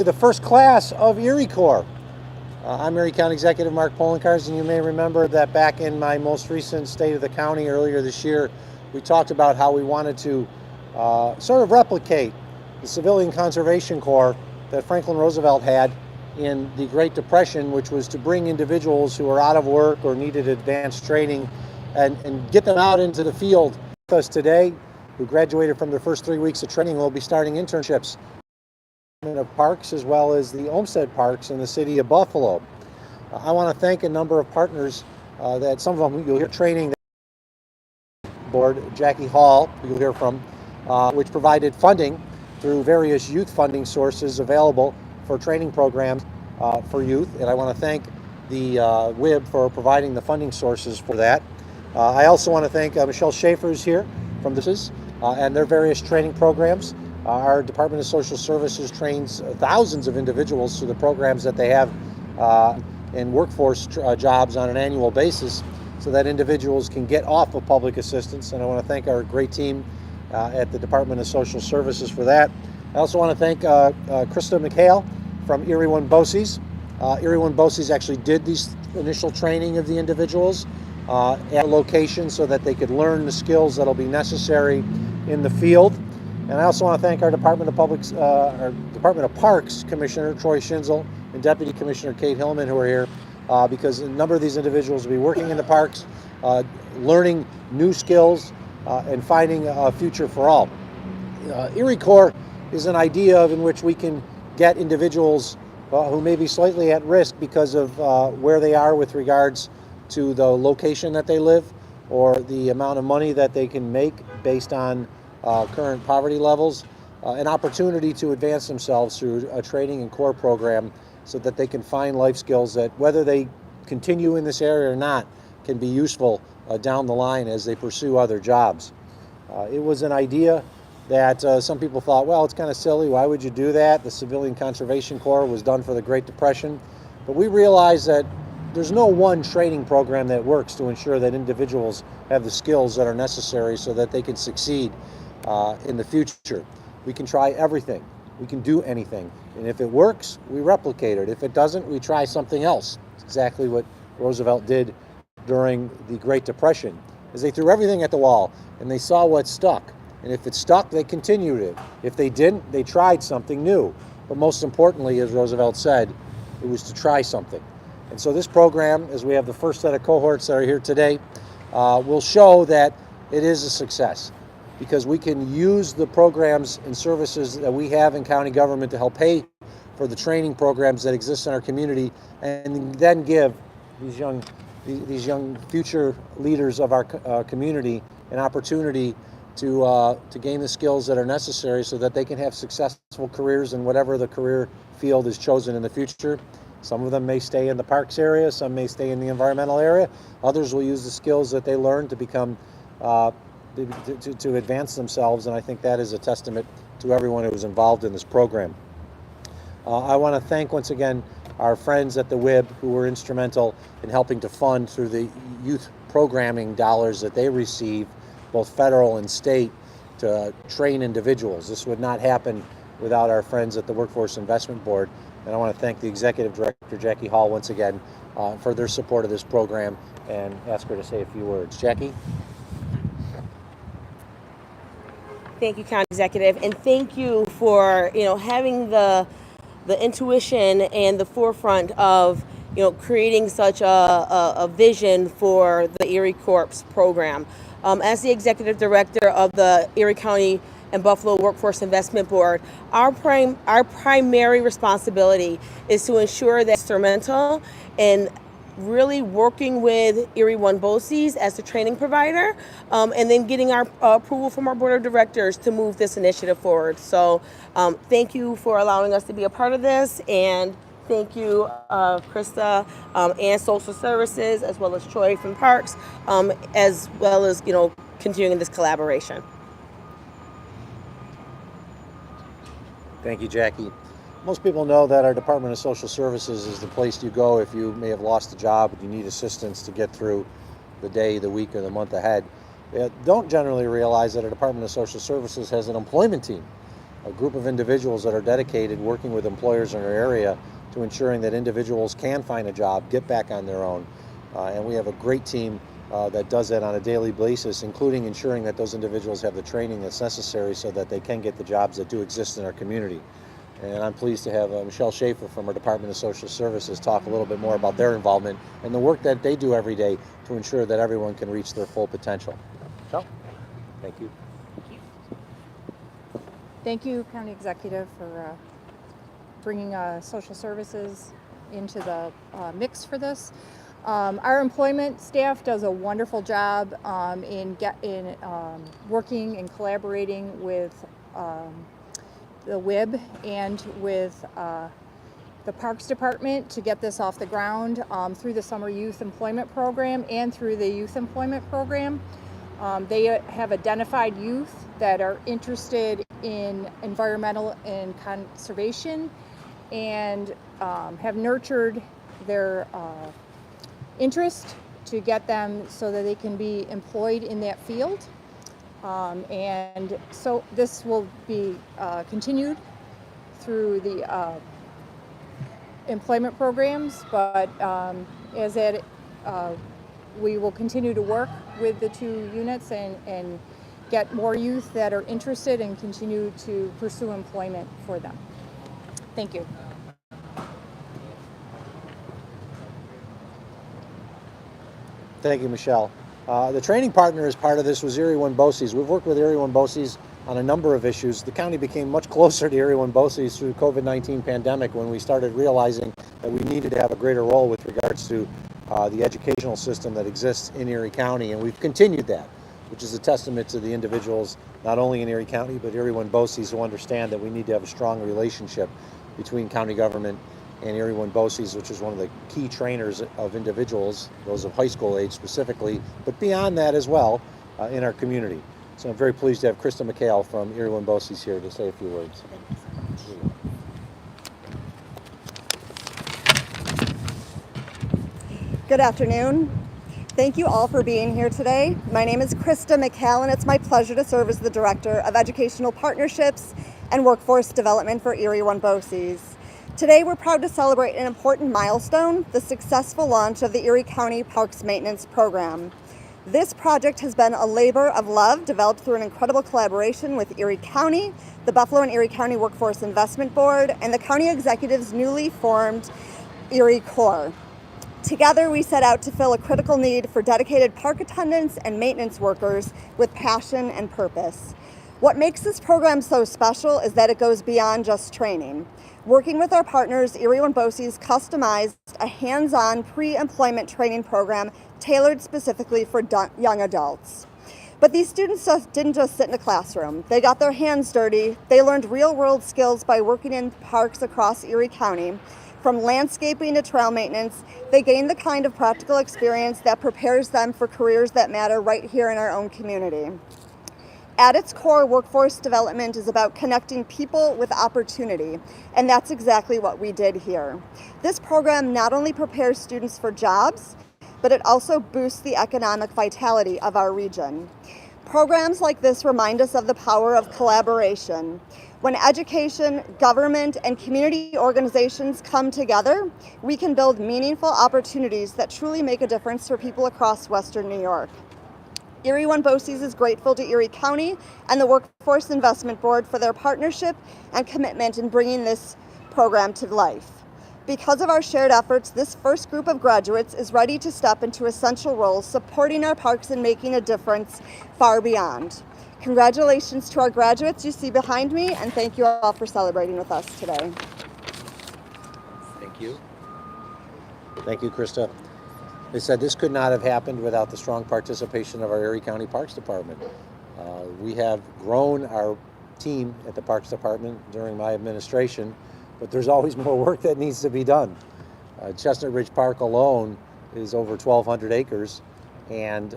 The first class of Erie Corps. I'm Erie County Executive Mark Poloncarz, and you may remember that back in my most recent State of the County earlier this year, we talked about how we wanted to sort of replicate the Civilian Conservation Corps that Franklin Roosevelt had in the Great Depression, which was to bring individuals who were out of work or needed advanced training and get them out into the field. With us today, who graduated from their first 3 weeks of training, will be starting internships of parks as well as the Olmsted Parks in the city of Buffalo. I want to thank a number of partners that some of them you'll hear training board, Jackie Hall, you'll hear from, which provided funding through various youth funding sources available for training programs for youth. And I want to thank the WIB for providing the funding sources for that. I also want to thank Michelle Schaefer, who's here from BOCES, and their various training programs. Our Department of Social Services trains thousands of individuals through the programs that they have in workforce jobs on an annual basis so that individuals can get off of public assistance. And I want to thank our great team at the Department of Social Services for that. I also want to thank Krista McHale from Erie BOCES. Erie BOCES actually did these initial training of the individuals at a location so that they could learn the skills that'll be necessary in the field. And I also want to thank our Department of Parks Commissioner Troy Schinzel and Deputy Commissioner Kate Hillman, who are here, because a number of these individuals will be working in the parks, learning new skills, and finding a future for all. Erie Corps is an idea in which we can get individuals who may be slightly at risk because of where they are with regards to the location that they live or the amount of money that they can make based on current poverty levels, an opportunity to advance themselves through a training and core program so that they can find life skills that, whether they continue in this area or not, can be useful down the line as they pursue other jobs. It was an idea that some people thought, well, it's kind of silly, why would you do that? The Civilian Conservation Corps was done for the Great Depression. But we realized that there's no one training program that works to ensure that individuals have the skills that are necessary so that they can succeed in the future. We can try everything. We can do anything. And if it works, we replicate it. If it doesn't, we try something else. It's exactly what Roosevelt did during the Great Depression, is they threw everything at the wall and they saw what stuck. And if it stuck, they continued it. If they didn't, they tried something new. But most importantly, as Roosevelt said, it was to try something. And so this program, as we have the first set of cohorts that are here today, will show that it is a success, because we can use the programs and services that we have in county government to help pay for the training programs that exist in our community, and then give these young future leaders of our community an opportunity to gain the skills that are necessary so that they can have successful careers in whatever the career field is chosen in the future. Some of them may stay in the parks area, some may stay in the environmental area, others will use the skills that they learn to become to advance themselves, and I think that is a testament to everyone who was involved in this program. I want to thank once again our friends at the WIB who were instrumental in helping to fund through the youth programming dollars that they receive, both federal and state, to train individuals. This would not happen without our friends at the Workforce Investment Board, and I want to thank the Executive Director, Jackie Hall, once again for their support of this program, and ask her to say a few words. Jackie? Thank you, County Executive, and thank you for having the intuition and the forefront of creating such a vision for the Erie Corps program. As the Executive Director of the Erie County and Buffalo Workforce Investment Board, our primary responsibility is to ensure that instrumental in really working with Erie BOCES as the training provider, and then getting our approval from our board of directors to move this initiative forward. So thank you for allowing us to be a part of this, and thank you, Krista, and Social Services, as well as Troy from Parks, as well as continuing this collaboration. Thank you, Jackie. Most people know that our Department of Social Services is the place you go if you may have lost a job and you need assistance to get through the day, the week, or the month ahead. They don't generally realize that our Department of Social Services has an employment team. a group of individuals that are dedicated working with employers in our area to ensuring that individuals can find a job, get back on their own. And we have a great team that does that on a daily basis, including ensuring that those individuals have the training that's necessary so that they can get the jobs that do exist in our community. And I'm pleased to have Michelle Schaefer from our Department of Social Services talk a little bit more about their involvement and the work that they do every day to ensure that everyone can reach their full potential. Michelle, thank you. Thank you, County Executive, for bringing social services into the mix for this. Our employment staff does a wonderful job in working and collaborating with the WIB and with the Parks Department to get this off the ground through the Summer Youth Employment Program and through the Youth Employment Program. They have identified youth that are interested in environmental and conservation and have nurtured their interest to get them so that they can be employed in that field. And so this will be continued through the employment programs, but we will continue to work with the two units and get more youth that are interested and continue to pursue employment for them. Thank you. Thank you, Michelle. The training partner as part of this was Erie BOCES. We've worked with Erie BOCES on a number of issues. The county became much closer to Erie BOCES through the COVID-19 pandemic when we started realizing that we needed to have a greater role with regards to the educational system that exists in Erie County, and we've continued that, which is a testament to the individuals not only in Erie County but Erie BOCES who understand that we need to have a strong relationship between county government and Erie BOCES, which is one of the key trainers of individuals, those of high school age specifically, but beyond that as well in our community. So I'm very pleased to have Krista McHale from Erie BOCES here to say a few words. Good afternoon. Thank you all for being here today. My name is Krista McHale, and it's my pleasure to serve as the Director of Educational Partnerships and Workforce Development for Erie BOCES. Today, we're proud to celebrate an important milestone, the successful launch of the Erie County Parks Maintenance Program. This project has been a labor of love developed through an incredible collaboration with Erie County, the Buffalo and Erie County Workforce Investment Board, and the County Executive's newly formed Erie Corps. Together, we set out to fill a critical need for dedicated park attendants and maintenance workers with passion and purpose. What makes this program so special is that it goes beyond just training. Working with our partners, Erie BOCES customized a hands-on pre-employment training program tailored specifically for young adults. But these students didn't just sit in a classroom. They got their hands dirty. They learned real-world skills by working in parks across Erie County. From landscaping to trail maintenance, they gained the kind of practical experience that prepares them for careers that matter right here in our own community. At its core, workforce development is about connecting people with opportunity, and that's exactly what we did here. This program not only prepares students for jobs, but it also boosts the economic vitality of our region. Programs like this remind us of the power of collaboration. When education, government, and community organizations come together, we can build meaningful opportunities that truly make a difference for people across Western New York. Erie BOCES is grateful to Erie County and the Workforce Investment Board for their partnership and commitment in bringing this program to life. Because of our shared efforts, this first group of graduates is ready to step into essential roles, supporting our parks and making a difference far beyond. Congratulations to our graduates you see behind me, and thank you all for celebrating with us today. Thank you. Thank you, Krista. They said this could not have happened without the strong participation of our Erie County Parks Department. We have grown our team at the Parks Department during my administration, but there's always more work that needs to be done. Chestnut Ridge Park alone is over 1,200 acres, and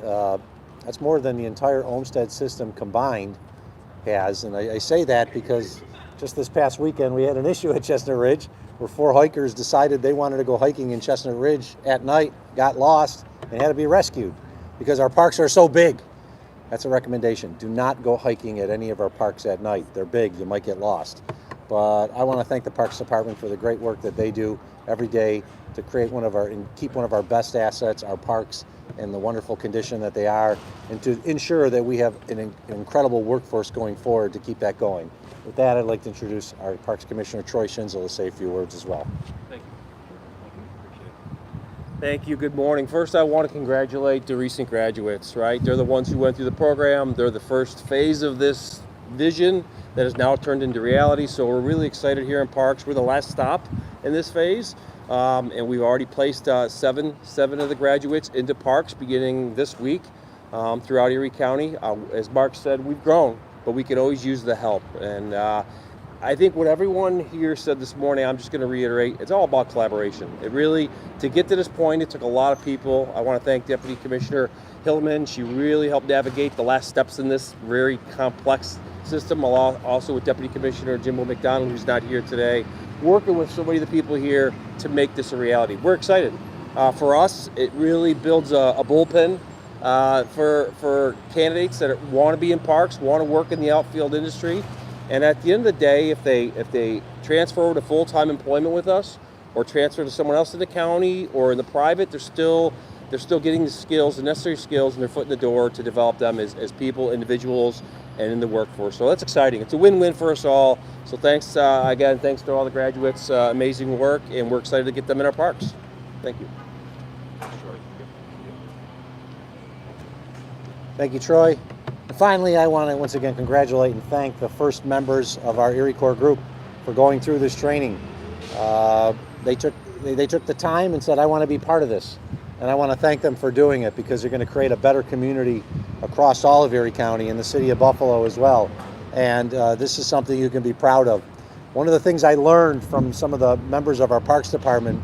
that's more than the entire Olmsted system combined has. And I say that because just this past weekend we had an issue at Chestnut Ridge where 4 hikers decided they wanted to go hiking in Chestnut Ridge at night, got lost, and had to be rescued because our parks are so big. That's a recommendation. Do not go hiking at any of our parks at night. They're big, you might get lost. But I want to thank the Parks Department for the great work that they do every day to create and keep one of our best assets, our parks, in the wonderful condition that they are, and to ensure that we have an incredible workforce going forward to keep that going. With that, I'd like to introduce our Parks Commissioner, Troy Schinzel, to say a few words as well. Thank you. Appreciate it. Thank you. Good morning. First, I want to congratulate the recent graduates, right? They're the ones who went through the program. They're the first phase of this vision that has now turned into reality. So we're really excited here in Parks. We're the last stop in this phase. And we've already placed seven of the graduates into parks beginning this week throughout Erie County. As Mark said, we've grown, but we could always use the help. And I think what everyone here said this morning, I'm just going to reiterate, it's all about collaboration. It really, to get to this point, it took a lot of people. I want to thank Deputy Commissioner Hillman. She really helped navigate the last steps in this very complex system, also with Deputy Commissioner Jimbo McDonald, who's not here today, working with so many of the people here to make this a reality. We're excited. For us, it really builds a bullpen for candidates that want to be in parks, want to work in the outfield industry. And at the end of the day, if they transfer over to full-time employment with us or transfer to someone else in the county or in the private, they're still getting the skills, the necessary skills, and their foot in the door to develop them as people, individuals, and in the workforce. So that's exciting. It's a win-win for us all. So thanks again, thanks to all the graduates. Amazing work, and we're excited to get them in our parks. Thank you. Thank you, Troy. And finally, I want to once again congratulate and thank the first members of our Erie Corps group for going through this training. They took the time and said, I want to be part of this. And I want to thank them for doing it, because they're going to create a better community across all of Erie County and the city of Buffalo as well. And this is something you can be proud of. One of the things I learned from some of the members of our Parks Department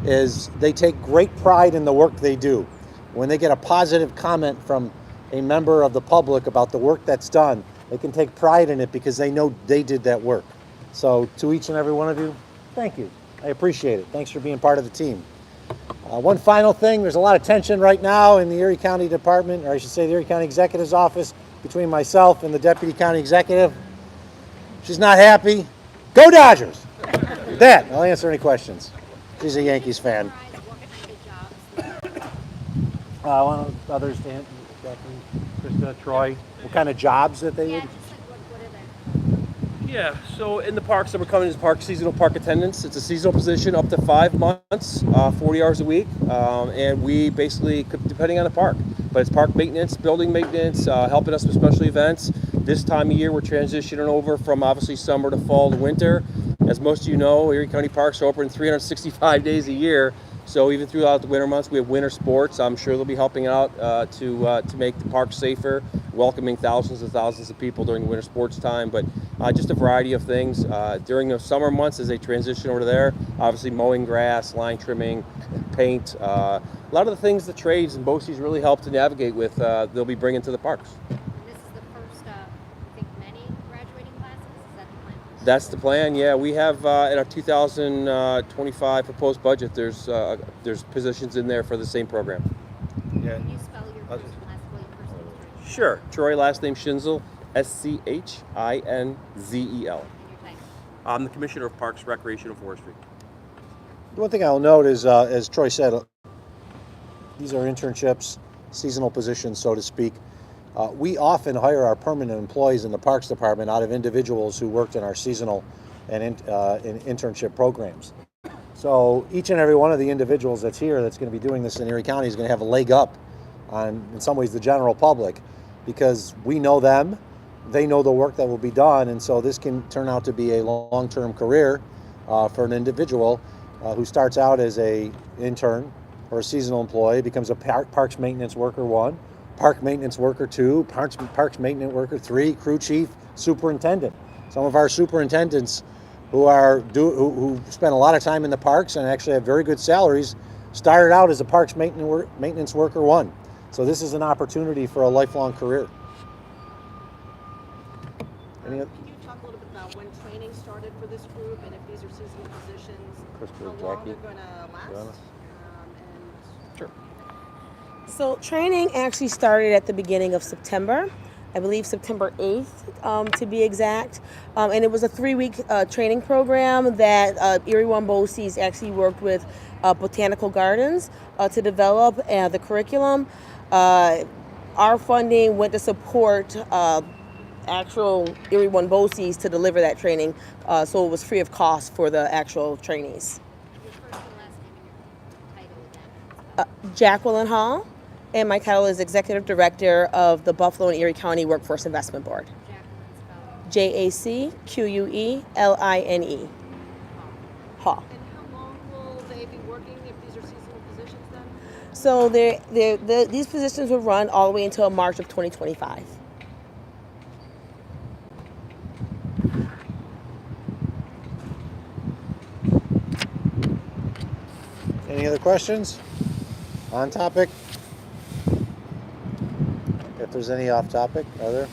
is they take great pride in the work they do. When they get a positive comment from a member of the public about the work that's done, they can take pride in it because they know they did that work. So to each and every one of you, thank you. I appreciate it. Thanks for being part of the team. One final thing, there's a lot of tension right now in the Erie County Department, or I should say the Erie County Executive's office, between myself and the Deputy County Executive. She's not happy. Go Dodgers! With that, I'll answer any questions. She's a Yankees fan. One of the others, Krista, Troy, what kind of jobs that they would? Yeah, so in the parks that we're coming is seasonal park attendants. It's a seasonal position up to 5 months, 40 hours a week, and we basically, depending on the park, but it's park maintenance, building maintenance, helping us with special events. This time of year, we're transitioning over from obviously summer to fall to winter. As most of you know, Erie County parks are open 365 days a year. So even throughout the winter months, we have winter sports. I'm sure they'll be helping out to make the park safer, welcoming thousands and thousands of people during the winter sports time. But just a variety of things. During the summer months, as they transition over there, obviously mowing grass, line trimming, paint, a lot of the things the trades and BOCES really help to navigate with, they'll be bringing to the parks. This is the first, I think, many graduating classes? Is that the plan? That's the plan, yeah. We have in our 2025 proposed budget, there's positions in there for the same program. Yeah. Can you spell your first and last name first? Sure. Troy, last name Schinzel, Schinzel. And your title? I'm the Commissioner of Parks, Recreation, and Forestry. One thing I'll note is, as Troy said, these are internships, seasonal positions, so to speak. We often hire our permanent employees in the Parks Department out of individuals who worked in our seasonal and in internship programs. So each and every one of the individuals that's here that's going to be doing this in Erie County is going to have a leg up on, in some ways, the general public, because we know them, they know the work that will be done, and so this can turn out to be a long-term career for an individual who starts out as a intern or a seasonal employee, becomes a parks maintenance worker 1, park maintenance worker 2, parks maintenance worker 3, crew chief, superintendent. Some of our superintendents who spend a lot of time in the parks and actually have very good salaries started out as a parks maintenance worker 1. So this is an opportunity for a lifelong career. Can you talk a little bit about when training started for this group, and if these are seasonal positions, how long they're going to last? Sure. So training actually started at the beginning of September. I believe September 8th, to be exact. And it was a 3-week training program that Erie One BOCES actually worked with Botanical Gardens to develop the curriculum. Our funding went to support actual Erie One BOCES to deliver that training, so it was free of cost for the actual trainees. Your first and last name and your title again. Jacqueline Hall, and my title is Executive Director of the Buffalo and Erie County Workforce Investment Board. Jacqueline spelled JACQUELINE. Hall. And how long will they be working if these are seasonal positions then? So these positions will run all the way until March of 2025. Any other questions? On topic? If there's any off topic, are there?